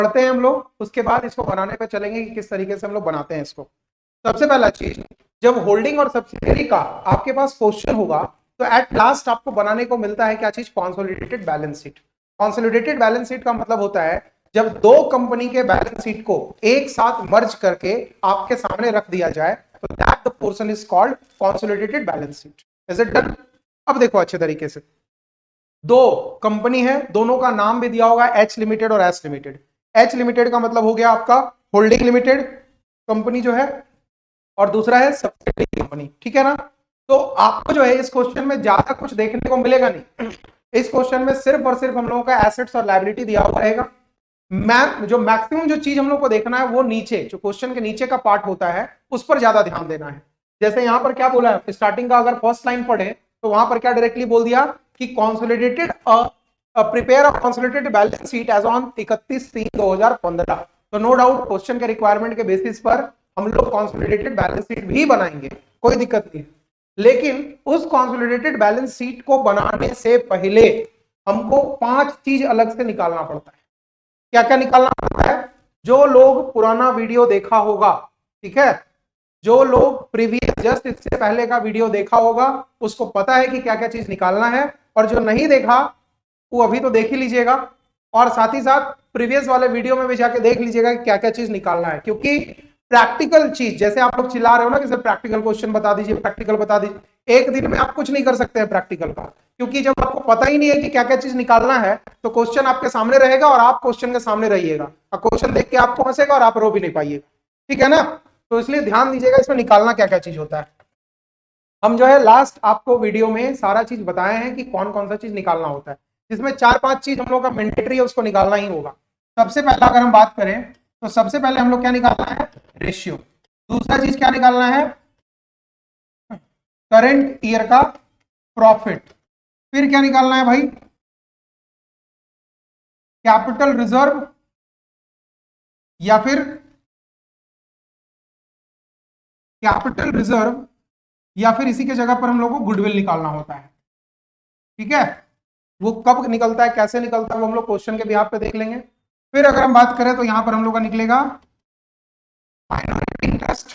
पढ़ते हैं हम लोग, उसके बाद इसको बनाने पे चलेंगे कि किस तरीके से हम लोग बनाते हैं इसको। सबसे पहला चीज, जब होल्डिंग और सब्सिडियरी का आपके पास क्वेश्चन होगा तो एट लास्ट आपको बनाने को मिलता है क्या चीज, consolidated balance sheet. Consolidated balance sheet का मतलब होता है जब दो कंपनी के बैलेंस शीट को एक साथ मर्ज करके आपके सामने रख दिया जाए तो that the portion is called consolidated balance sheet. Is it done? अब देखो अच्छे तरीके से, दो कंपनी है, दोनों का नाम भी दिया होगा एच लिमिटेड और एस लिमिटेड। एच लिमिटेड का मतलब हो गया आपका होल्डिंग लिमिटेड कंपनी जो है, और दूसरा है सब्सिडियरी कंपनी, ठीक है ना। तो आपको जो है इस क्वेश्चन में ज्यादा कुछ देखने को मिलेगा नहीं। इस क्वेश्चन में सिर्फ और सिर्फ हम लोगों का एसेट्स और लायबिलिटी दिया हुआ रहेगा। जो मैक्सिमम जो चीज हम लोग को देखना है वो नीचे, जो क्वेश्चन के नीचे का पार्ट होता है उस पर ज्यादा ध्यान देना है। जैसे यहां पर क्या बोला है, स्टार्टिंग का अगर फर्स्ट लाइन पढ़े तो वहां पर क्या डायरेक्टली बोल दिया कि consolidated prepare a consolidated balance sheet as on 31/3/2015। तो नो डाउट क्वेश्चन के रिक्वायरमेंट के बेसिस पर हम लोग कंसोलिडेटेड बैलेंस शीट भी बनाएंगे, कोई दिक्कत नहीं। लेकिन उस कंसोलिडेटेड बैलेंस शीट को बनाने से पहले हमको 5 चीज अलग से निकालना पड़ता है। क्या क्या निकालना पड़ता है? जो लोग पुराना वीडियो देखा होगा, ठीक है, जो लोग प्रीवियस जस्ट इससे पहले का वीडियो देखा होगा उसको पता है कि क्या क्या चीज निकालना है, और जो नहीं देखा वो अभी तो देख ही लीजिएगा, और साथ ही साथ प्रीवियस वाले वीडियो में भी जाके देख लीजिएगा कि क्या क्या चीज निकालना है। क्योंकि प्रैक्टिकल चीज, जैसे आप लोग चिल्ला रहे हो ना कि सर प्रैक्टिकल क्वेश्चन बता दीजिए, प्रैक्टिकल बता दीजिए, एक दिन में आप कुछ नहीं कर सकते हैं प्रैक्टिकल का, क्योंकि जब आपको पता ही नहीं है कि क्या क्या चीज निकालना है तो क्वेश्चन आपके सामने रहेगा और आप क्वेश्चन के सामने रहिएगा और क्वेश्चन देख के आपको हंसेगा और आप रो भी नहीं पाइएगा, ठीक है ना। तो इसलिए ध्यान दीजिएगा इसमें निकालना क्या क्या चीज होता है। हम जो है लास्ट आपको वीडियो में सारा चीज बताए हैं कि कौन कौन सा चीज निकालना होता है, जिसमें 4-5 चीज हम लोग का मैंडेटरी है, उसको निकालना ही होगा। सबसे पहला अगर हम बात करें तो सबसे पहले हम लोग क्या निकालना है, रेशियो। दूसरा चीज क्या निकालना है, करंट ईयर का प्रॉफिट। फिर क्या निकालना है भाई, कैपिटल रिजर्व, या फिर कैपिटल रिजर्व, या फिर इसी के जगह पर हम लोग को गुडविल निकालना होता है, ठीक है। वो कब निकलता है, कैसे निकलता है, वो हम लोग क्वेश्चन के बिहाफ पे देख लेंगे। फिर अगर हम बात करें तो यहां पर हम लोग का निकलेगा माइनॉरिटी इंटरेस्ट।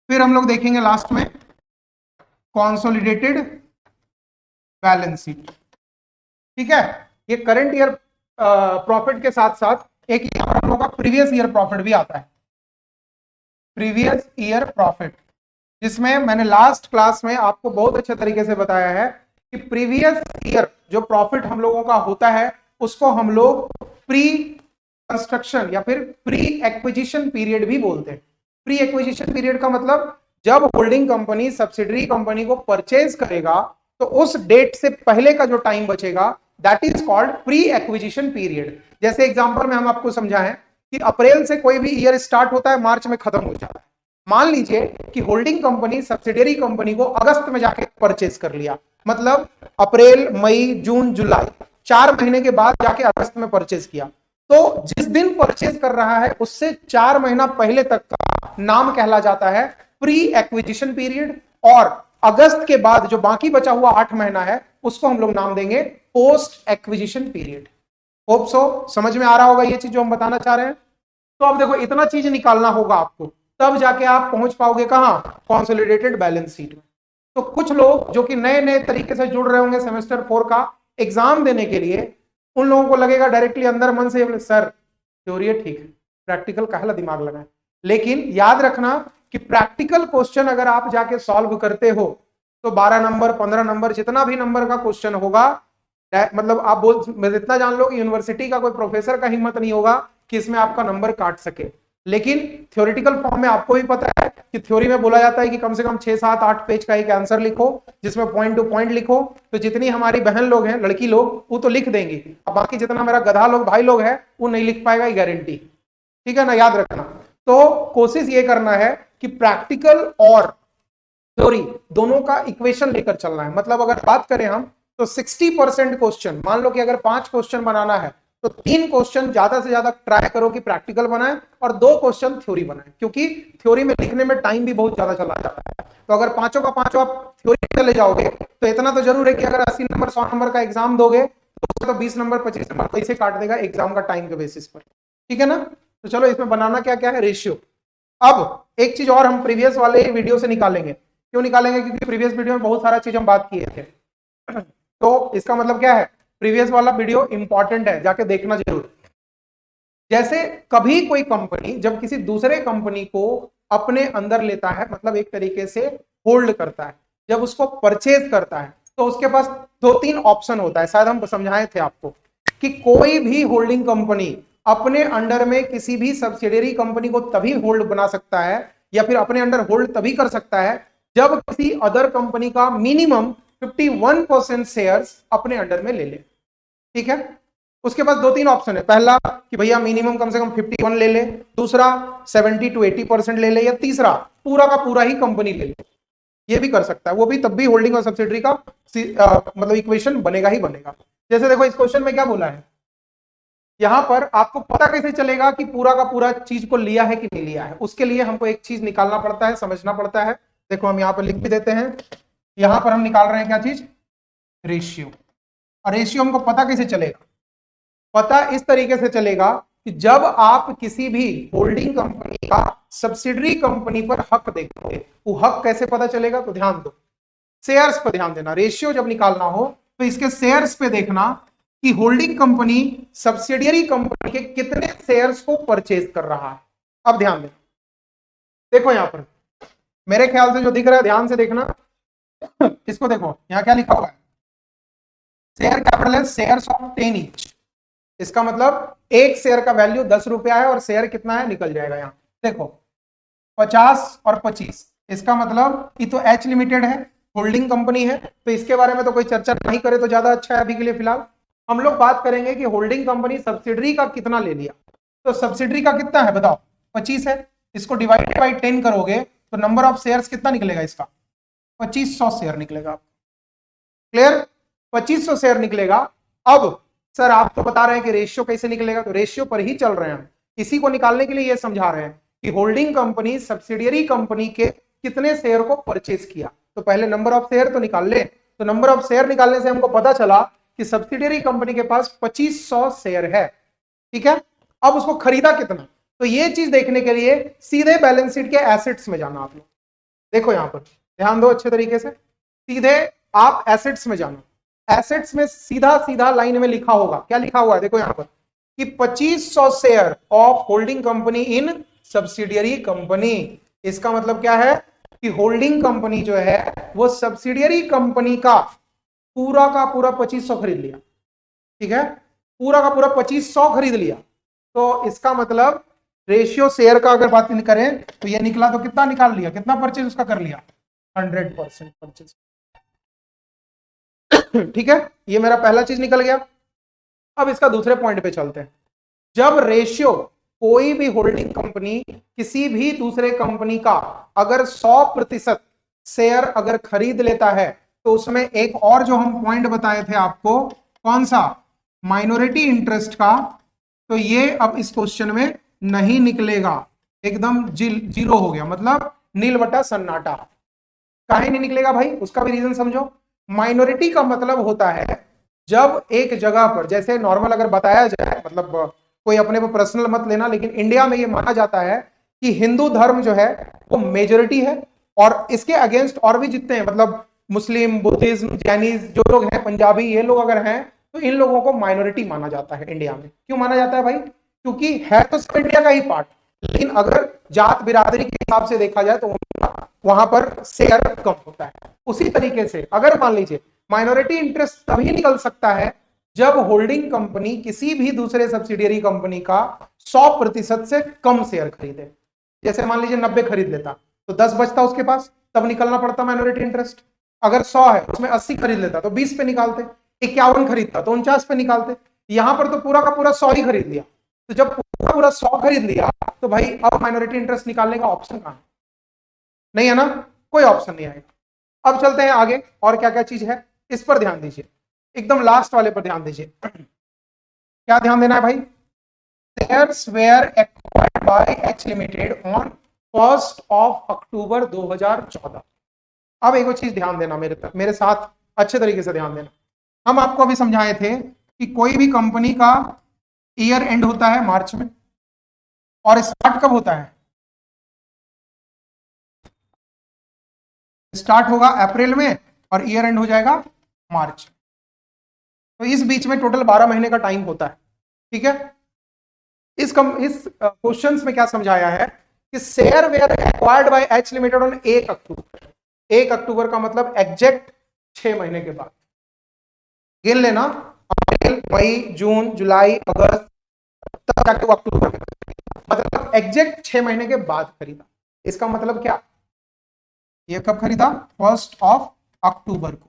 फिर हम लोग देखेंगे लास्ट में कंसोलिडेटेड बैलेंस शीट, ठीक है। ये करंट ईयर प्रॉफिट के साथ साथ एक यहां पर हम लोग का प्रीवियस ईयर प्रॉफिट भी आता है, प्रीवियस ईयर प्रॉफिट, जिसमें मैंने लास्ट क्लास में आपको बहुत अच्छे तरीके से बताया है कि प्रीवियस ईयर जो प्रॉफिट हम लोगों का होता है उसको हम लोग प्री कंस्ट्रक्शन या फिर प्री एक्विजिशन पीरियड भी बोलते हैं। प्री एक्विजिशन पीरियड का मतलब जब होल्डिंग कंपनी सब्सिडरी कंपनी को परचेज करेगा तो उस डेट से पहले का जो टाइम बचेगा that is called pre acquisition period. जैसे एग्जांपल में हम आपको समझाएं कि अप्रैल से कोई भी ईयर स्टार्ट होता है, मार्च में खत्म हो जाता है। मान लीजिए कि होल्डिंग कंपनी सब्सिडियरी कंपनी को अगस्त में जाके परचेज कर लिया, मतलब अप्रैल मई जून जुलाई 4 महीने के बाद जाके अगस्त में परचेज किया, तो जिस दिन परचेज कर रहा है उससे 4 महीना पहले तक का नाम कहला जाता है प्री एक्विजिशन पीरियड, और अगस्त के बाद जो बाकी बचा हुआ 8 महीना है उसको हम लोग नाम देंगे post acquisition period. Hope so समझ में आ रहा होगा ये चीज जो हम बताना चाह रहे हैं। तो अब देखो इतना चीज निकालना होगा आपको, तब जाके आप पहुंच पाओगे कहां, कंसोलिडेटेड बैलेंस शीट में। तो कुछ लोग जो कि नए नए तरीके से जुड़ रहे होंगे सेमेस्टर 4 का एग्जाम देने के लिए, उन लोगों को लगेगा डायरेक्टली अंदर मन से सर थ्योरी है ठीक है, प्रैक्टिकल काहला दिमाग लगाए। लेकिन याद रखना कि प्रैक्टिकल क्वेश्चन अगर आप जाके सॉल्व करते हो तो 12 नंबर 15 नंबर जितना भी नंबर का क्वेश्चन होगा, मतलब आप बोल इतना जान लो कि यूनिवर्सिटी का कोई प्रोफेसर का हिम्मत नहीं होगा कि इसमें आपका नंबर काट सके। लेकिन थ्योरेटिकल फॉर्म में आपको भी पता है कि थ्योरी में बोला जाता है कि कम से कम 6 7 8 पेज का एक आंसर लिखो जिसमें पॉइंट टू पॉइंट लिखो। तो जितनी हमारी बहन लोग हैं, लड़की लोग, वो तो लिख देंगी, अब बाकी जितना मेरा गधा लोग भाई लोग है वो नहीं लिख पाएगा, ये गारंटी, ठीक है ना, याद रखना। तो कोशिश ये करना है कि प्रैक्टिकल और थ्योरी दोनों का इक्वेशन लेकर चलना है। मतलब अगर बात करें हम तो 60% क्वेश्चन, मान लो कि अगर 5 क्वेश्चन बनाना है तो 3 क्वेश्चन ज्यादा से ज्यादा ट्राई करो कि प्रैक्टिकल बनाए और 2 क्वेश्चन थ्योरी बनाए, क्योंकि थ्योरी में लिखने में टाइम भी बहुत ज्यादा चला जाता है। तो अगर पांचों का पांचों आप थ्योरी चले जाओगे तो इतना तो जरूर है कि अगर 80 नंबर 100 नंबर का एग्जाम दोगे तो 20 नंबर 25 नंबर कैसे काट देगा एग्जाम का टाइम के बेसिस पर, ठीक है ना। तो चलो इसमें बनाना क्या क्या है, रेशियो। अब एक चीज और हम प्रीवियस वाले वीडियो से निकालेंगे। क्यों निकालेंगे, क्योंकि प्रीवियस वीडियो में बहुत सारा चीज हम बात किए थे। तो इसका मतलब क्या है, प्रीवियस वाला वीडियो इंपॉर्टेंट है, जाके देखना जरूर। जैसे कभी कोई कंपनी जब किसी दूसरे कंपनी को अपने अंदर लेता है, मतलब एक तरीके से होल्ड करता है, जब उसको परचेज करता है, तो उसके पास 2-3 ऑप्शन होता है। शायद हम समझाए थे आपको कि कोई भी होल्डिंग कंपनी अपने अंडर में किसी भी सब्सिडियरी कंपनी को तभी होल्ड बना सकता है या फिर अपने अंडर होल्ड तभी कर सकता है जब किसी अदर कंपनी का मिनिमम 51% शेयर्स अपने अंडर में ले ले, ठीक है। उसके पास 2-3 ऑप्शन है। पहला कि भैया मिनिमम कम से कम 51 ले ले, दूसरा 70 to 80% ले ले, या तीसरा पूरा का पूरा ही कंपनी ले ले। ये भी कर सकता है, वो भी तब भी होल्डिंग और सब्सिडरी का मतलब इक्वेशन बनेगा ही बनेगा। जैसे देखो इस क्वेश्चन में क्या बोला है, यहां पर आपको पता कैसे चलेगा कि पूरा का पूरा चीज को लिया है कि नहीं लिया है। उसके लिए हमको एक चीज निकालना पड़ता है, समझना पड़ता है। देखो हम यहां पर लिख भी देते हैं, यहां पर हम निकाल रहे हैं क्या चीज, रेशियो। और रेशियो हमको पता कैसे चलेगा, पता इस तरीके से चलेगा कि जब आप किसी भी होल्डिंग कंपनी का सब्सिडरी कंपनी पर हक देखोगे, वो हक कैसे पता चलेगा, तो ध्यान दो, शेयर्स पर ध्यान देना। रेशियो जब निकालना हो तो इसके शेयर्स पे देखना कि होल्डिंग कंपनी सब्सिडियरी कंपनी के कितने शेयर्स को परचेज कर रहा है। अब ध्यान देना, देखो यहां पर मेरे ख्याल से जो दिख रहा है, ध्यान से देखना इसको, देखो यहां क्या लिखा हुआ है, शेयर कैपिटल है शेयर्स ऑफ 10 ईच। इसका मतलब एक शेयर का वैल्यू 10 रुपया है और शेयर कितना है, निकल जाएगा यहां देखो 50 और 25। इसका मतलब ये तो एच लिमिटेड है, होल्डिंग कंपनी है, तो इसके बारे में तो कोई चर्चा नहीं करे तो ज्यादा अच्छा है अभी के लिए। फिलहाल हम लोग बात करेंगे कि होल्डिंग कंपनी सब्सिडरी का कितना ले लिया। तो सब्सिडरी का कितना है बताओ, 25 है। इसको डिवाइडेड बाई 10 करोगे तो नंबर ऑफ शेयर्स कितना निकलेगा इसका, 2500 शेयर निकलेगा। क्लियर, 2500 शेयर निकलेगा। अब सर आप तो बता रहे हैं कि रेशियो कैसे निकलेगा, तो रेशियो पर ही चल रहे हैं हम। इसी को निकालने के लिए ये समझा रहे हैं कि होल्डिंग कंपनी सब्सिडियरी कंपनी के कितने शेयर को परचेज किया। तो पहले नंबर ऑफ शेयर तो निकाल ले। तो नंबर ऑफ शेयर निकालने से हमको पता चला कि सब्सिडियरी कंपनी के पास 2500 शेयर है, ठीक है। अब उसको खरीदा कितना, तो ये चीज देखने के लिए सीधे बैलेंस शीट के एसेट्स में जाना। आप लोग देखो यहां पर ध्यान दो अच्छे तरीके से, सीधे आप एसेट्स में जाना। एसेट्स में सीधा सीधा लाइन में लिखा होगा, क्या लिखा हुआ है देखो यहां पर कि 2500 share of holding company in subsidiary company. इसका मतलब क्या है कि होल्डिंग कंपनी जो है वो सब्सिडियरी कंपनी का पूरा 2500 खरीद लिया, ठीक है, पूरा का पूरा 2500 खरीद लिया। तो इसका मतलब रेशियो शेयर का अगर बात करें तो ये निकला, तो कितना निकाल लिया, कितना परचेज उसका कर लिया, 100% परचेज, ठीक है। ये मेरा पहला चीज निकल गया। अब इसका दूसरे पॉइंट पे चलते हैं। जब रेशियो कोई भी होल्डिंग कंपनी किसी भी दूसरे कंपनी का अगर 100% शेयर अगर खरीद लेता है, तो उसमें एक और जो हम पॉइंट बताए थे आपको, कौन सा, माइनॉरिटी इंटरेस्ट का, तो ये अब इस क्वेश्चन में नहीं निकलेगा, एकदम जीरो हो गया, मतलब नील बटा सन्नाटा। काहे नहीं निकलेगा भाई, उसका भी रीजन समझो। माइनॉरिटी का मतलब होता है जब एक जगह पर, जैसे नॉर्मल अगर बताया जाए, मतलब कोई अपने को पर्सनल मत लेना, लेकिन इंडिया में ये माना जाता है कि हिंदू धर्म जो है वो मेजोरिटी है और इसके अगेंस्ट और भी जितने हैं, मतलब मुस्लिम, बुद्धिज्म, जैनिज जो लोग हैं, पंजाबी, ये लोग अगर हैं, तो इन लोगों को माइनॉरिटी माना जाता है इंडिया में। क्यों माना जाता है भाई, क्योंकि है तो सब इंडिया का ही पार्ट, लेकिन अगर जात बिरादरी के हिसाब से देखा जाए तो वहां पर शेयर कम होता है। उसी तरीके से अगर मान लीजिए माइनॉरिटी इंटरेस्ट तभी निकल सकता है जब होल्डिंग कंपनी किसी भी दूसरे सब्सिडियरी कंपनी का 100% से कम शेयर खरीदे। जैसे मान लीजिए 90 खरीद लेता तो 10 बचता उसके पास, तब निकलना पड़ता माइनॉरिटी इंटरेस्ट। अगर 100 है उसमें 80 खरीद लेता तो 20 पे निकालते, 51 खरीदता तो 49 पे निकालते। यहां पर तो पूरा का पूरा 100 ही खरीद लिया, तो जब पूरा 100 खरीद लिया तो भाई अब माइनॉरिटी इंटरेस्ट निकालने का ऑप्शन कहां है, नहीं है ना, कोई ऑप्शन नहीं आएगा। अब चलते हैं आगे, और क्या क्या चीज है इस पर ध्यान दीजिए, एकदम लास्ट वाले पर ध्यान दीजिए। क्या ध्यान देना है भाई, shares where acquired by H limited on 1 अक्टूबर 2014। अब एक चीज ध्यान देना, मेरे साथ अच्छे तरीके से ध्यान देना। हम आपको अभी समझाए थे कि कोई भी कंपनी का ईयर एंड होता है मार्च में और स्टार्ट कब होता है? स्टार्ट होगा अप्रैल में और ईयर एंड हो जाएगा मार्च। तो इस बीच में टोटल 12 महीने का टाइम होता है। ठीक है, इस क्वेश्चंस में क्या समझाया है कि share were acquired by H limited on 1 October. 1 अक्टूबर का मतलब एग्जैक्ट 6 महीने के बाद। गिन लेना, अप्रैल, मई, जून, जुलाई, अगस्त, तब जाके अक्टूबर, मतलब एग्जैक्ट 6 महीने के बाद खरीदा। इसका मतलब क्या, ये कब खरीदा? 1 अक्टूबर को,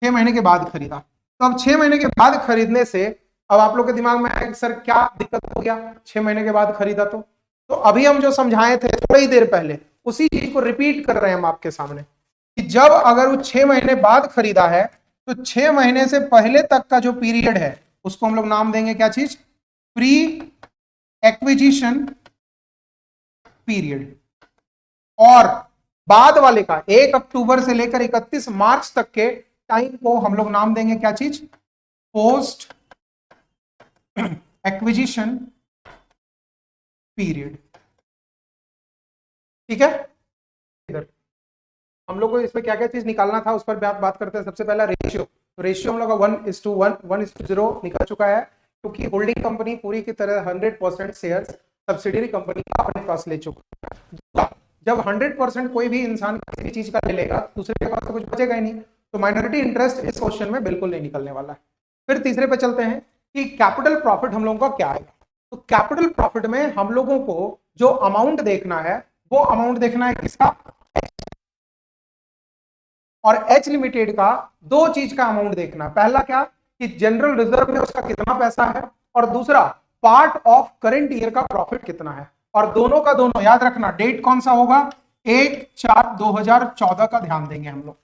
6 महीने के बाद खरीदा। तो अब 6 महीने के बाद खरीदने से अब आप लोग के दिमाग में आएगा सर क्या दिक्कत हो गया, 6 महीने के बाद खरीदा तो अभी हम जो समझाए थे थोड़ी देर पहले उसी चीज को रिपीट कर रहे हैं हम आपके सामने कि जब अगर वो 6 महीने बाद खरीदा है तो 6 महीने से पहले तक का जो पीरियड है उसको हम लोग नाम देंगे क्या चीज? Pre acquisition period. और बाद वाले का 1 अक्टूबर से लेकर 31 मार्च तक के टाइम को हम लोग नाम देंगे क्या चीज? Post acquisition period. ठीक है, इधर हम लोग को इसमें क्या क्या चीज निकालना था उस पर बात करते हैं। सबसे पहला रेशियो, तो रेशियो हम लोग का 1:1, 1:0 निकल चुका है क्योंकि होल्डिंग कंपनी पूरी की तरह 100% शेयर सब्सिडियरी कंपनी का अपने पास ले चुका है। जब 100% कोई भी इंसान किसी चीज का ले लेगा दूसरे के पास तो कुछ बचेगा ही नहीं, तो माइनॉरिटी इंटरेस्ट इस क्वेश्चन में बिल्कुल नहीं निकलने वाला है। फिर तीसरे पे चलते हैं कि कैपिटल प्रॉफिट हम लोगों का क्या आएगा। तो कैपिटल प्रॉफिट में हम लोगों को जो अमाउंट देखना है वो अमाउंट देखना है किसका? और एच लिमिटेड का दो चीज का अमाउंट देखना। पहला क्या कि जनरल रिजर्व में उसका कितना पैसा है, और दूसरा पार्ट ऑफ करंट ईयर का प्रॉफिट कितना है। और दोनों का दोनों याद रखना, डेट कौन सा होगा? 1/4/2014 का ध्यान देंगे हम लोग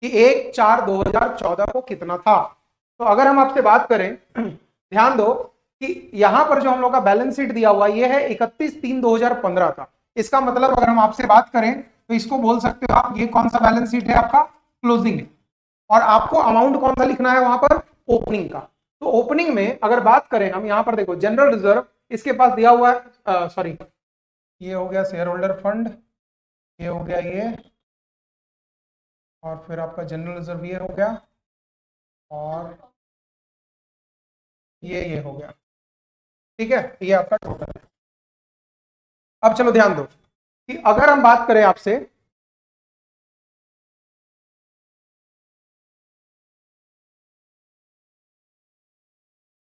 कि 1/4/2014 को कितना था। तो अगर हम आपसे बात करें, ध्यान दो कि यहां पर जो हम लोग का बैलेंस शीट दिया हुआ ये है 31/3/2015 का। इसका मतलब अगर हम आपसे बात करें तो इसको बोल सकते हो आप, ये कौन सा बैलेंस शीट है आपका? क्लोजिंग। और आपको अमाउंट कौन सा लिखना है वहां पर? ओपनिंग का। तो ओपनिंग में अगर बात करें हम, यहां पर देखो जनरल रिजर्व इसके पास दिया हुआ है, सॉरी ये हो गया शेयर होल्डर फंड, ये हो गया ये, और फिर आपका जनरल रिजर्व ये हो गया, और ये हो गया। ठीक है, ये आपका टोटल है। अब चलो ध्यान दो कि अगर हम बात करें आपसे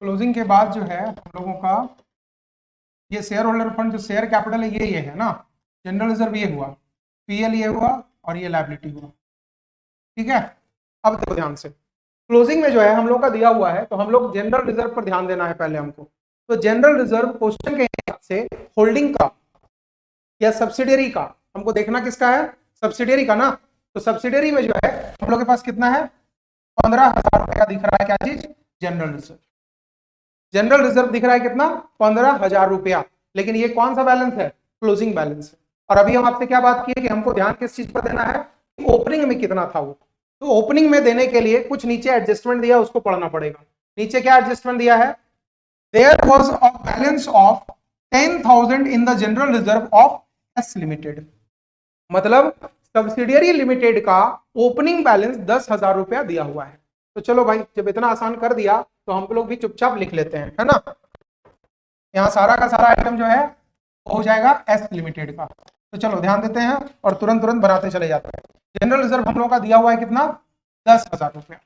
क्लोजिंग के बाद जो है हम लोगों का ये शेयर होल्डर फंड, जो शेयर कैपिटल है ये है ना, जनरल रिजर्व ये हुआ, पीएल ये हुआ, और ये लायबिलिटी हुआ। ठीक है, अब देखो ध्यान से, क्लोजिंग में जो है हम लोग का दिया हुआ है तो हम लोग जनरल रिजर्व पर ध्यान देना है पहले हमको। तो जनरल रिजर्व क्वेश्चन के हिसाब से होल्डिंग का या सब्सिडियरी का हमको देखना किसका है? सब्सिडियरी का ना। तो सब्सिडियरी में जो है हम लोग के पास कितना है? 15,000 रुपए का दिख रहा है क्या चीज? General reserve. जनरल रिजर्व दिख रहा है कितना? 15,000 रुपया। लेकिन ये कौन सा बैलेंस है? Closing balance. और अभी हम आपसे क्या बात की कि हमको ध्यान किस चीज पर देना है? ओपनिंग में कितना था वो। तो ओपनिंग में देने के लिए कुछ नीचे एडजस्टमेंट दिया, उसको पढ़ना पड़ेगा। नीचे क्या एडजस्टमेंट दिया है? There was a balance of 10,000 in the general reserve of S limited. मतलब सब्सिडियरी लिमिटेड का ओपनिंग बैलेंस 10,000 रुपया दिया हुआ है। तो चलो भाई, जब इतना आसान कर दिया तो हम लोग भी चुपचाप लिख लेते हैं, है ना। यहाँ सारा का सारा आइटम जो है हो जाएगा एस लिमिटेड का। तो चलो ध्यान देते हैं और तुरंत तुरंत बनाते चले जाते हैं। जनरल रिजर्व हम लोग का दिया हुआ है कितना? 10,000 रुपया।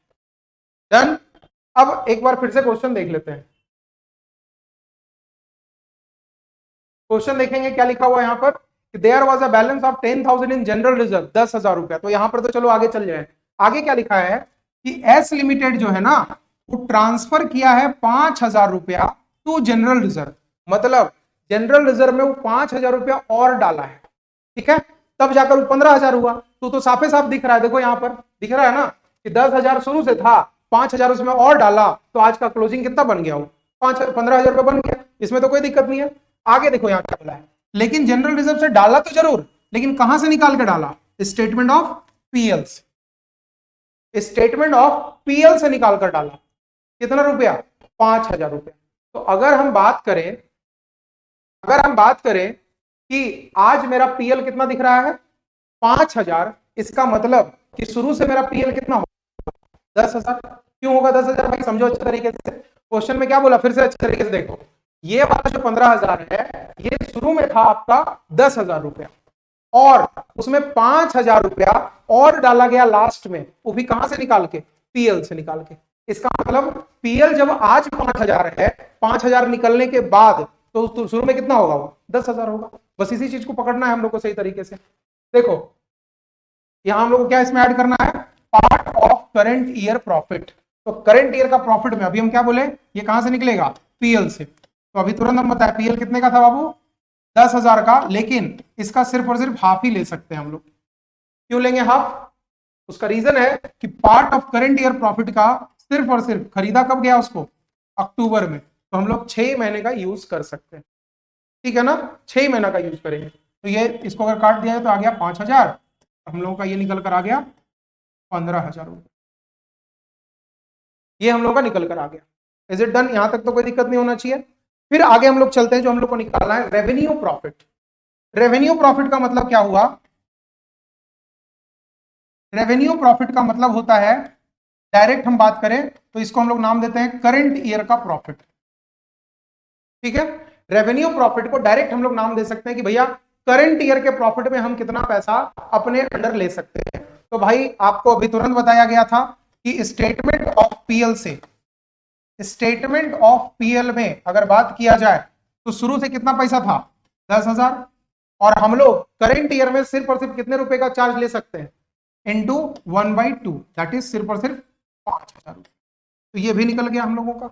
डन। अब एक बार फिर से क्वेश्चन देख लेते हैं। क्वेश्चन देखेंगे क्या लिखा हुआ है यहाँ पर? There was a balance of 10,000 in general reserve, 10,000 रुपया। तो यहाँ पर तो चलो आगे चल जाए। आगे क्या लिखा है कि एस लिमिटेड जो है ना वो ट्रांसफर किया है 5,000 रुपया टू जनरल रिजर्व। मतलब जनरल रिजर्व में वो 5,000 रुपया और डाला है। ठीक है, तब जाकर वो 15,000 हुआ। तो साफे साफ दिख रहा है, देखो यहाँ पर दिख रहा है ना कि 10,000 शुरू से था, 5,000 उसमें और डाला, तो आज का क्लोजिंग कितना बन गया? वो 15,000 रुपया बन गया। इसमें तो कोई दिक्कत नहीं है। आगे देखो यहाँ क्या बोला है, लेकिन जनरल रिजर्व से डाला तो जरूर, लेकिन कहां से निकाल के डाला? स्टेटमेंट ऑफ पीएल से। स्टेटमेंट ऑफ पीएल से निकाल कर डाला। कितना रुपया? 5,000 रुपया। तो अगर हम बात करें कि आज मेरा पीएल कितना दिख रहा है 5,000, इसका मतलब कि शुरू से मेरा पीएल कितना होगा 10,000। क्यों होगा 10,000 भाई, समझो अच्छे तरीके से। क्वेश्चन में क्या बोला, फिर से अच्छे तरीके से देखो। ये वाला जो 15,000 है, ये शुरू में था आपका 10,000 रुपया, और उसमें 5,000 रुपया और डाला गया लास्ट में, वो भी कहां से निकाल के, पीएल से निकाल के। इसका मतलब पीएल जब आज 5,000 है, 5,000 निकलने के बाद तो शुरू में कितना होगा, वो 10,000 होगा। बस इसी चीज को पकड़ना है हम लोग को सही तरीके से। देखो यहां हम लोग को क्या इसमें ऐड करना है, part of current year profit. तो करंट ईयर का प्रॉफिट में अभी हम क्या बोले, ये कहां से निकलेगा, पीएल से। तो अभी तुरंत हम बताए पीएल कितने का था बाबू, 10,000 का, लेकिन इसका सिर्फ और सिर्फ हाफ ही ले सकते हैं हम लोग। क्यों लेंगे हाफ, उसका रीजन है कि part of current year profit का सिर्फ और सिर्फ खरीदा कब गया उसको, अक्टूबर में। तो हम लोग 6 महीने का यूज कर सकते हैं, ठीक है ना, 6 महीना का यूज करेंगे। तो ये इसको अगर काट दिया है तो आ गया 5,000, हम लोगों का ये निकल कर आ गया 15,000 रुपये। ये हम लोग का निकल कर आ गया। इज इट डन, यहां तक तो कोई दिक्कत नहीं होना चाहिए। फिर आगे हम लोग चलते हैं, जो हम लोग को निकालना है रेवेन्यू प्रॉफिट। रेवेन्यू प्रॉफिट का मतलब क्या हुआ, रेवेन्यू प्रॉफिट का मतलब होता है, डायरेक्ट हम बात करें तो इसको हम लोग नाम देते हैं करंट ईयर का प्रॉफिट, ठीक है। रेवेन्यू प्रॉफिट को डायरेक्ट हम लोग नाम दे सकते हैं कि भैया करंट ईयर के प्रॉफिट में हम कितना पैसा अपने अंडर ले सकते हैं। तो भाई आपको अभी तुरंत बताया गया था कि स्टेटमेंट ऑफ पीएल से, स्टेटमेंट ऑफ पीएल में अगर बात किया जाए तो शुरू से कितना पैसा था 10,000, और हम लोग करंट ईयर में सिर्फ और सिर्फ कितने रुपए का चार्ज ले सकते हैं, इंटू 1/2, दैट इज सिर्फ और सिर्फ 5,000 रुपए। तो ये भी निकल गया हम लोगों का।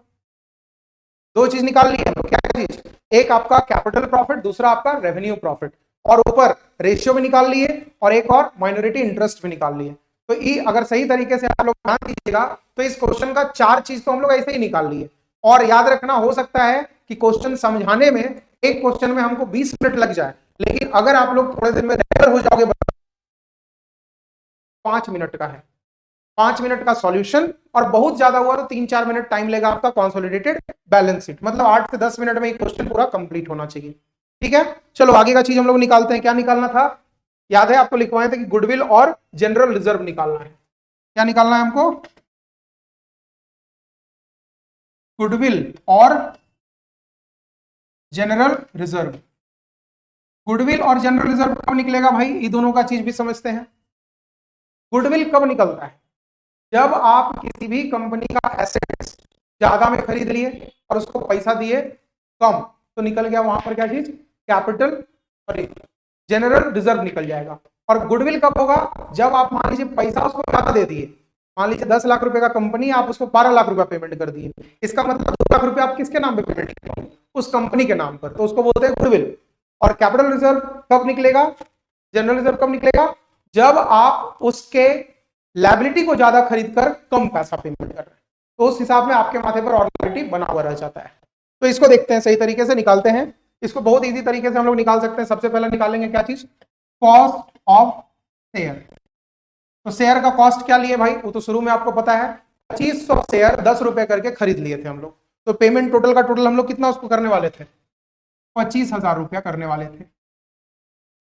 दो चीज निकाल ली हम लोग, क्या चीज, एक आपका कैपिटल प्रॉफिट, दूसरा आपका रेवेन्यू प्रॉफिट, और ऊपर रेशियो भी निकाल लिए और एक और माइनॉरिटी इंटरेस्ट भी निकाल लिए। तो ये अगर सही तरीके से आप लोग ध्यान दीजिएगा तो इस क्वेश्चन का 4 चीज तो हम लोग ऐसे ही निकाल लिए। और याद रखना, हो सकता है कि क्वेश्चन समझाने में, एक क्वेश्चन में हमको 20 मिनट लग जाए, लेकिन अगर आप लोग थोड़े दिन में रेगुलर हो जाओगे 5 मिनट का है, 5 मिनट का सॉल्यूशन, और बहुत ज्यादा हुआ तो 3-4 मिनट टाइम लेगा आपका कंसोलिडेटेड बैलेंस शीट। मतलब 8 से 10 मिनट में एक क्वेश्चन पूरा कंप्लीट होना चाहिए, ठीक है। चलो आगे का चीज हम लोग निकालते हैं। क्या निकालना था, याद है आपको लिखवाए थे कि गुडविल और जनरल रिजर्व निकालना है। क्या निकालना है हमको, गुडविल और जनरल रिजर्व। गुडविल और जनरल रिजर्व कब निकलेगा भाई, ये दोनों का चीज भी समझते हैं। गुडविल कब निकलता है, जब आप किसी भी कंपनी का एसेट्स ज्यादा में खरीद लिए और उसको पैसा दिए कम, तो निकल गया वहां पर क्या चीज, कैपिटल, और जनरल रिजर्व निकल जाएगा। और गुडविल कब होगा, जब आप मान लीजिए पैसा उसको ज्यादा दे दिए, मान लीजिए 10 लाख रुपए का कंपनी, आप उसको 12 लाख रुपया पेमेंट कर दिए, इसका मतलब 2 लाख रुपया आप किसके नाम पे पेमेंट कर, उस कंपनी के नाम पर, तो उसको बोलते हैं गुडविल। और कैपिटल रिजर्व कब निकलेगा, जनरल रिजर्व कब निकलेगा, जब आप उसके लायबिलिटी को ज्यादा खरीदकर कम पैसा पेमेंट कर रहे हैं, तो उस हिसाब में आपके माथे पर और लायबिलिटी बना हुआ रह जाता है। तो इसको देखते हैं, सही तरीके से निकालते हैं। इसको बहुत इजी तरीके से हम लोग निकाल सकते हैं। सबसे पहले निकालेंगे क्या चीज, कॉस्ट ऑफ शेयर। तो शेयर का कॉस्ट क्या लिए भाई, वो तो शुरू में आपको पता है, 2500 शेयर 10 रुपए करके खरीद लिए थे हम लोग। तो पेमेंट टोटल का टोटल हम लोग कितना उसको करने वाले थे, 25,000 रुपया करने वाले थे,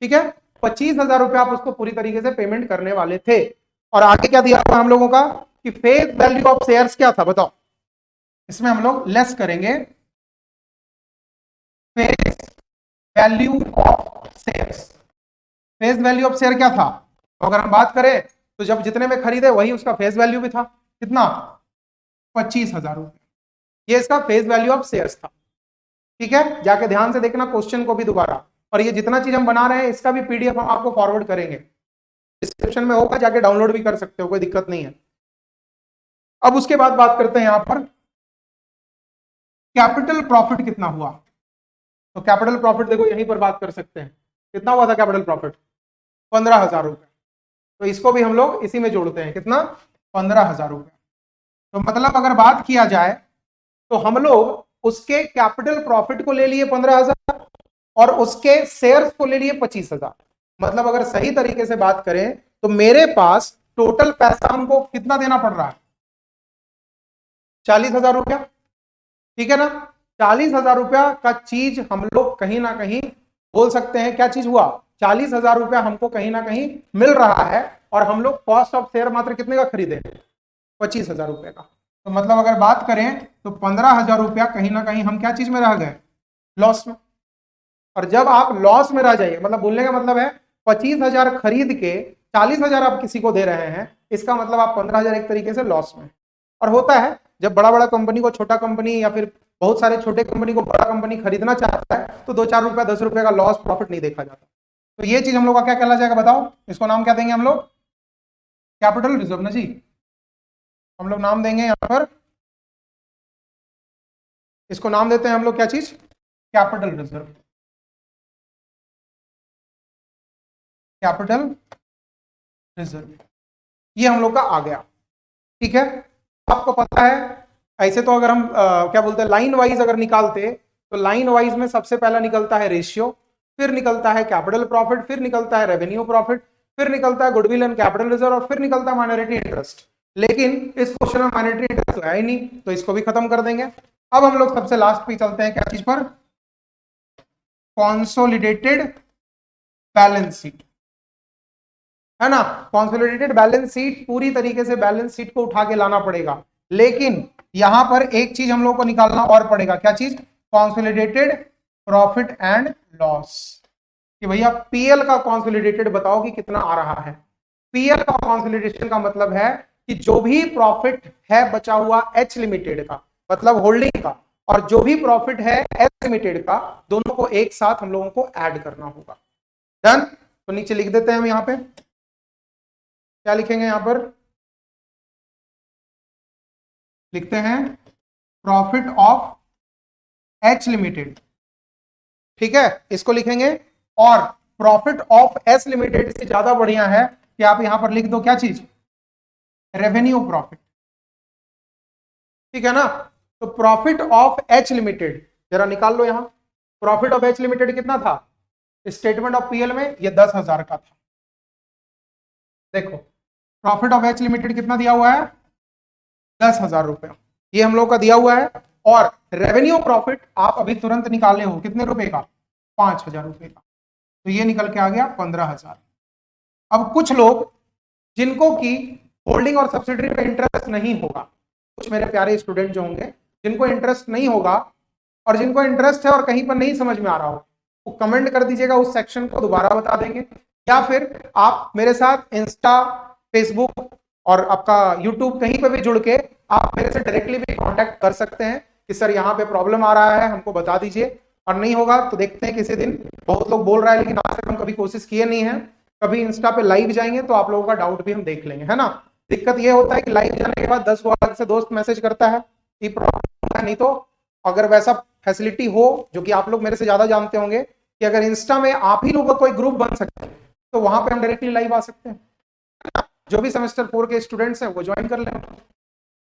ठीक है। 25,000 रुपया आप उसको पूरी तरीके से पेमेंट करने वाले थे। और आगे क्या दिया हुआ हम लोगों का, कि फेस वैल्यू ऑफ शेयर्स क्या था बताओ, इसमें हम लोग लेस करेंगे face value of shares. Face value of share क्या था, तो अगर हम बात करें तो जब जितने में खरीदे वही उसका फेस वैल्यू भी था, कितना, 25,000 रुपये। ये इसका फेस वैल्यू ऑफ शेयर्स था, ठीक है। जाके ध्यान से देखना क्वेश्चन को भी दोबारा, और ये जितना चीज हम बना रहे हैं इसका भी पीडीएफ हम आपको फॉरवर्ड करेंगे, डिस्क्रिप्शन में होगा, जाके डाउनलोड भी कर सकते हो, कोई दिक्कत नहीं है। अब उसके बाद बात करते हैं यहां पर कैपिटल प्रॉफिट कितना हुआ। तो कैपिटल प्रॉफिट देखो यहीं पर बात कर सकते हैं, कितना हुआ था कैपिटल प्रॉफिट, 15,000 रुपए। तो इसको भी हम लोग इसी में जोड़ते हैं, कितना, 15,000 रुपए। तो मतलब अगर बात किया जाए तो हम लोग उसके कैपिटल प्रॉफिट को ले लिए 15,000 और उसके शेयर्स को ले लिए 25,000। मतलब अगर सही तरीके से बात करें तो मेरे पास टोटल पैसा हमको कितना देना पड़ रहा है, 40,000 रुपया। ठीक है ना। 40,000 रुपया का चीज हम लोग कहीं ना कहीं बोल सकते हैं क्या चीज हुआ, 40,000 रुपया हमको कहीं ना कहीं मिल रहा है, और हम लोग कॉस्ट ऑफ शेयर मात्र कितने का खरीदे, 25,000 रुपए का। तो मतलब अगर बात करें तो 15,000 रुपया कहीं ना कहीं हम क्या चीज में रह गए, लॉस में। और जब आप लॉस में रह जाइए, मतलब बोलने का मतलब है 25,000 खरीद के 40,000 आप किसी को दे रहे हैं, इसका मतलब आप 15,000 एक तरीके से लॉस में। और होता है जब बड़ा बड़ा कंपनी को छोटा कंपनी, या फिर बहुत सारे छोटे कंपनी को बड़ा कंपनी खरीदना चाहता है, तो 2-4 रुपया 10 रुपए का लॉस प्रॉफिट नहीं देखा जाता। तो ये चीज हम लोग का क्या कहला जाएगा बताओ, इसको नाम क्या देंगे हम लोग, कैपिटल रिजर्व ना जी। हम लोग नाम देंगे यहां पर, इसको नाम देते हैं हम लोग क्या चीज, कैपिटल रिजर्व, कैपिटल रिजर्व। ये हम लोग का आ गया। ठीक है, आपको पता है ऐसे तो अगर हम क्या बोलते हैं लाइन वाइज अगर निकालते, तो लाइन वाइज में सबसे पहला निकलता है रेशियो, फिर निकलता है कैपिटल प्रॉफिट, फिर निकलता है रेवेन्यू प्रॉफिट, फिर निकलता है गुडविल एंड कैपिटल रिजर्व, और फिर निकलता है माइनॉरिटी इंटरेस्ट। लेकिन इस क्वेश्चन में माइनॉरिटी इंटरेस्ट है ही नहीं, तो इसको भी खत्म कर देंगे। अब हम लोग सबसे लास्ट पे चलते हैं क्या चीज पर, कॉन्सोलिडेटेड बैलेंस शीट, है ना। कॉन्सोलिडेटेड बैलेंस शीट, पूरी तरीके से बैलेंस शीट को उठा के लाना पड़ेगा, लेकिन यहां पर एक चीज हम लोग को निकालना और पड़ेगा, क्या चीज, कॉन्सोलिडेटेड प्रॉफिट एंड लॉस, कि भैया पीएल का कॉन्सोलिडेटेड बताओ कि कितना आ रहा है। पीएल का कॉन्सोलिडेशन का मतलब है कि जो भी प्रॉफिट है बचा हुआ एच लिमिटेड का, मतलब होल्डिंग का, और जो भी प्रॉफिट है एच लिमिटेड का, दोनों को एक साथ हम लोगों को ऐड करना होगा। डन। तो नीचे लिख देते हैं हम यहां पे, क्या लिखेंगे यहां पर, लिखते हैं प्रॉफिट ऑफ एच लिमिटेड, ठीक है, इसको लिखेंगे। और प्रॉफिट ऑफ एस लिमिटेड से ज्यादा बढ़िया है कि आप यहां पर लिख दो क्या चीज, रेवेन्यू प्रॉफिट, ठीक है ना। तो प्रॉफिट ऑफ एच लिमिटेड जरा निकाल लो यहां, प्रॉफिट ऑफ एच लिमिटेड कितना था स्टेटमेंट ऑफ पीएल में, ये 10,000 का था। देखो प्रॉफिट ऑफ एच लिमिटेड कितना दिया हुआ है, 10,000 रुपया, ये हम लोग का दिया हुआ है। और रेवेन्यू प्रॉफिट आप अभी तुरंत निकाले हो कितने रुपए का, 5,000 रुपए का, तो ये निकल के आ गया 15,000। अब कुछ लोग जिनको की होल्डिंग और सब्सिडरी में इंटरेस्ट नहीं होगा, कुछ मेरे प्यारे स्टूडेंट जो होंगे जिनको इंटरेस्ट नहीं होगा, और जिनको इंटरेस्ट है और कहीं पर नहीं समझ में आ रहा हो, वो कमेंट कर दीजिएगा, उस सेक्शन को दोबारा बता देंगे, या फिर आप मेरे साथ इंस्टा, फेसबुक और आपका यूट्यूब कहीं पे भी जुड़ के आप मेरे से डायरेक्टली भी कांटेक्ट कर सकते हैं कि सर यहाँ पे प्रॉब्लम आ रहा है, हमको बता दीजिए। और नहीं होगा तो देखते हैं किसी दिन, बहुत लोग बोल रहा है लेकिन आज तक हम कभी कोशिश किए नहीं है। कभी इंस्टा पे लाइव जाएंगे तो आप लोगों का डाउट भी हम देख लेंगे, है ना। दिक्कत ये होता है कि लाइव जाने के बाद 10 को अलग से दोस्त मैसेज करता है, ये प्रॉब्लम है। नहीं तो अगर वैसा फैसिलिटी हो, जो कि आप लोग मेरे से ज्यादा जानते होंगे, कि अगर इंस्टा में आप ही लोगों का कोई ग्रुप बन सकते हैं, तो वहां पे हम डायरेक्टली लाइव आ सकते हैं। जो भी सेमेस्टर 4 के स्टूडेंट्स हैं वो ज्वाइन कर लें।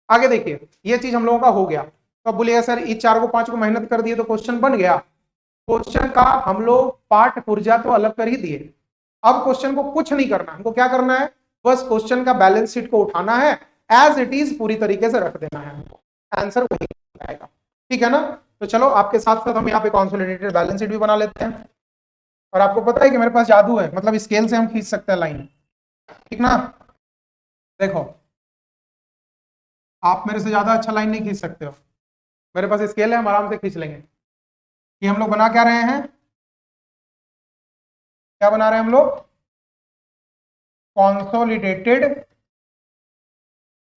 आगे देखिए, ये चीज हम लोगों का हो गया। तो अब बोलिएगा सर ये 4 को 5 को मेहनत कर दिए तो क्वेश्चन बन गया। क्वेश्चन का हम लोग पार्ट पुर्जा तो अलग कर ही दिए, अब क्वेश्चन को कुछ नहीं करना, हमको क्या करना है, बस क्वेश्चन का बैलेंस शीट को उठाना है, एज इट इज पूरी तरीके से रख देना है, हमको आंसर वही आएगा। ठीक है ना। तो चलो आपके साथ साथ हम यहाँ पे कॉन्सोलिडेटेड बैलेंस शीट भी बना लेते हैं। और आपको पता है कि मेरे पास जादू है, मतलब स्केल से हम खींच सकते हैं लाइन, ठीक ना। देखो आप मेरे से ज्यादा अच्छा लाइन नहीं खींच सकते हो, मेरे पास स्केल है, हम आराम से खींच लेंगे। कि हम लोग बना क्या रहे हैं, क्या बना रहे हैं हम लोग, कॉन्सोलिडेटेड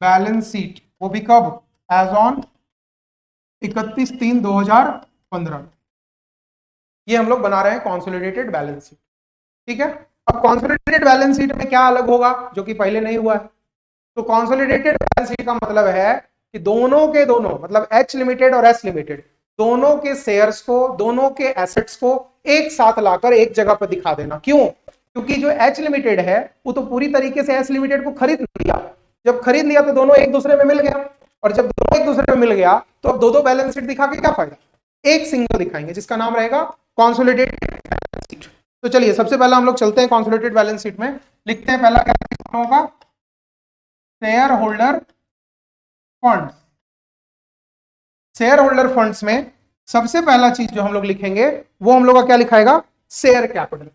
बैलेंस शीट, वो भी कब, एज ऑन 31/3/2015, ये हम लोग बना रहे हैं कॉन्सोलिडेटेड बैलेंस शीट। ठीक है। अब कॉन्सोलिडेटेड बैलेंस शीट में क्या अलग होगा जो कि पहले नहीं हुआ है, तो कॉन्सोलिडेटेड बैलेंस शीट का मतलब है कि दोनों के दोनों, मतलब एच लिमिटेड और एस लिमिटेड, दोनों के शेयर्स को, दोनों के एसेट्स को एक साथ लाकर एक जगह पर दिखा देना। क्यों, क्योंकि जो एच लिमिटेड है वो तो पूरी तरीके से एस लिमिटेड को खरीद लिया, जब खरीद लिया तो दोनों एक दूसरे में मिल गया, और जब दोनों एक दूसरे में मिल गया तो अब दो बैलेंस शीट दिखा के क्या फायदा, एक सिंगल दिखाएंगे जिसका नाम रहेगा कॉन्सोलिडेटेड बैलेंस शीट। तो चलिए सबसे पहला हम लोग चलते हैं कॉन्सोलिडेटेड बैलेंस शीट में, लिखते हैं पहला क्या होगा, share holder fund, share holder funds में सबसे पहला चीज जो हम लोग लिखेंगे वो हम लोग का क्या लिखाएगा, शेयर कैपिटल।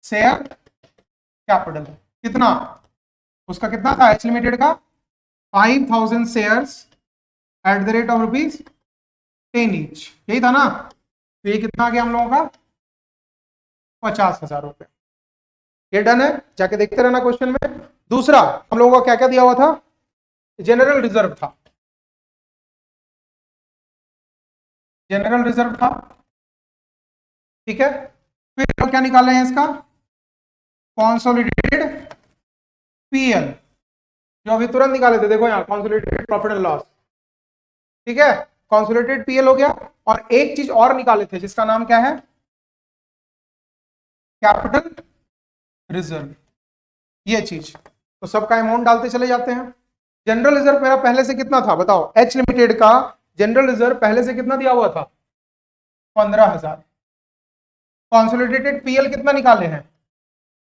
शेयर कैपिटल कितना, उसका कितना था एच लिमिटेड का 5000 shares at the rate of ₹10 each, यही था ना। तो ये कितना आ गया हम लोगों का 50,000 रुपए। ये डन है, जाके देखते रहना क्वेश्चन में। दूसरा हम लोगों का क्या क्या दिया हुआ था, जनरल रिजर्व था, जनरल रिजर्व था, ठीक है। फिर हम क्या निकाले हैं इसका, कॉन्सोलिडेटेड पीएल, जो अभी तुरंत निकाले थे, देखो यहाँ कॉन्सोलिडेटेड प्रॉफिट एंड लॉस, ठीक है, कॉन्सोलिडेटेड पीएल हो गया। और एक चीज और निकाले थे जिसका नाम क्या है, कैपिटल रिजर्व, ये चीज। तो सबका अमाउंट डालते चले जाते हैं। जनरल रिजर्व मेरा पहले से कितना था बताओ, एच लिमिटेड का जनरल रिजर्व पहले से कितना दिया हुआ था 15,000। कॉन्सोलिडेटेड पीएल कितना निकाले हैं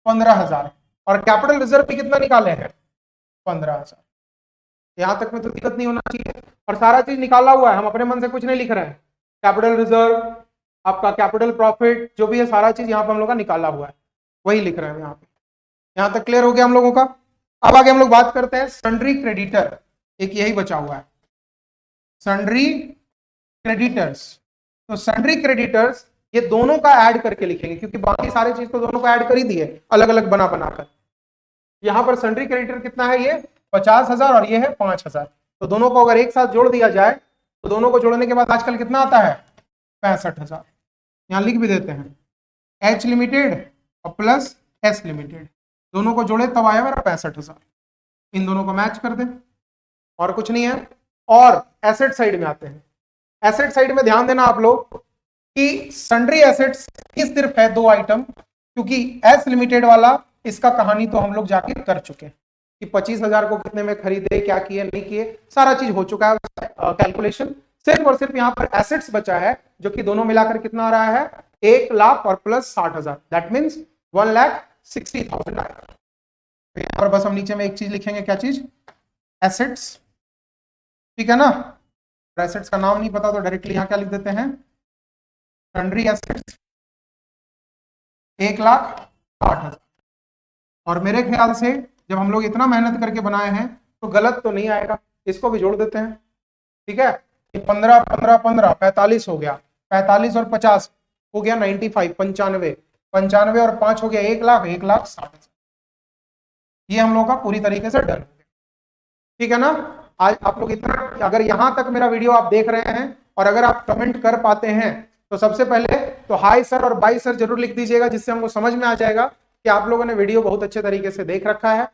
15,000, और कैपिटल रिजर्व भी कितना निकाले हैं 15,000। यहां तक में तो दिक्कत नहीं होना चाहिए, और सारा चीज निकाला हुआ है, हम अपने मन से कुछ नहीं लिख रहे हैं। कैपिटल रिजर्व, आपका कैपिटल प्रॉफिट, जो भी है सारा चीज यहाँ पे हम लोग का निकाला हुआ है, वही लिख रहे हैं यहाँ पे। यहां तक क्लियर हो गया हम लोगों का। अब आगे हम लोग बात करते हैं सन्ड्री क्रेडिटर, एक यही बचा हुआ है सन्ड्री क्रेडिटर्स। तो सन्ड्री क्रेडिटर्स ये दोनों का ऐड करके लिखेंगे, क्योंकि बाकी सारे चीज तो दोनों को ऐड कर ही दिए अलग अलग बना बनाकर। यहां पर सन्ड्री क्रेडिटर कितना है, ये 50,000 और ये है 5,000। तो दोनों को अगर एक साथ जोड़ दिया जाए तो दोनों को जोड़ने के बाद आजकल कितना आता है 65,000। यहां लिख भी देते हैं एच लिमिटेड और प्लस एस लिमिटेड, दोनों को जोड़े तब आया मेरा 65,000। इन दोनों को मैच कर दे, और कुछ नहीं है। और एसेट साइड में आते हैं। एसेट साइड में ध्यान देना आप लोग कि सन्ड्री एसेट्स ही सिर्फ है 2 आइटम, क्योंकि एस लिमिटेड वाला इसका कहानी तो हम लोग जाके कर चुके हैं कि 25,000 को कितने में खरीदे, क्या किए नहीं किए, सारा चीज हो चुका है कैलकुलेशन। सिर्फ और सिर्फ यहाँ पर एसेट्स बचा है, जो कि दोनों मिलाकर कितना आ रहा है 1 लाख और प्लस 60,000, दैट मीन्स 1,60,000। यहाँ पर बस हम नीचे में एक चीज लिखेंगे, क्या चीज, एसेट्स, ठीक है ना। एसेट्स का नाम नहीं पता तो डायरेक्टली यहाँ क्या लिख देते हैं, सन्ड्री एसेट्स 1,60,000। और मेरे ख्याल से जब हम लोग इतना मेहनत करके बनाए हैं तो गलत तो नहीं आएगा, इसको भी जोड़ देते हैं, ठीक है। 15 15 15 45 हो गया, 45 और 50 हो गया 95, 95 95 और 5 हो गया 1 लाख, 1,60,000। ये हम लोग का पूरी तरीके से डन हो गया, ठीक है ना। आज आप लोग इतना, अगर यहां तक मेरा वीडियो आप देख रहे हैं और अगर आप कमेंट कर पाते हैं तो सबसे पहले तो हाय सर और बाय सर जरूर लिख दीजिएगा, जिससे हमको समझ में आ जाएगा कि आप लोगों ने वीडियो बहुत अच्छे तरीके से देख रखा है,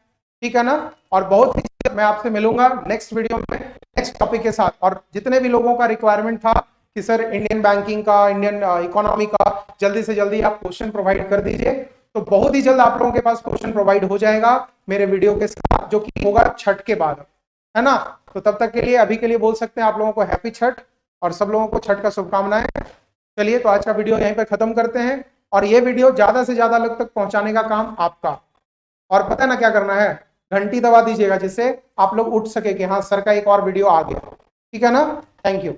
ठीक है ना। और बहुत ही मैं आपसे मिलूंगा नेक्स्ट वीडियो में नेक्स्ट टॉपिक के साथ। और जितने भी लोगों का रिक्वायरमेंट था कि सर इंडियन बैंकिंग का, इंडियन इकोनॉमी का जल्दी से जल्दी आप क्वेश्चन प्रोवाइड कर दीजिए, तो बहुत ही जल्द आप लोगों के पास क्वेश्चन प्रोवाइड हो जाएगा मेरे वीडियो के साथ, जो कि होगा छठ के बाद, है ना। तो तब तक के लिए, अभी के लिए बोल सकते हैं आप लोगों को हैप्पी छठ, और सब लोगों को छठ का शुभकामनाएं। चलिए तो आज का वीडियो यहीं पर खत्म करते हैं, और ये वीडियो ज्यादा से ज्यादा लोग तक पहुंचाने का काम आपका। और पता है ना क्या करना है, घंटी दबा दीजिएगा, जिससे आप लोग उठ सके कि हाँ सर का एक और वीडियो आ गया, ठीक है ना। Thank you.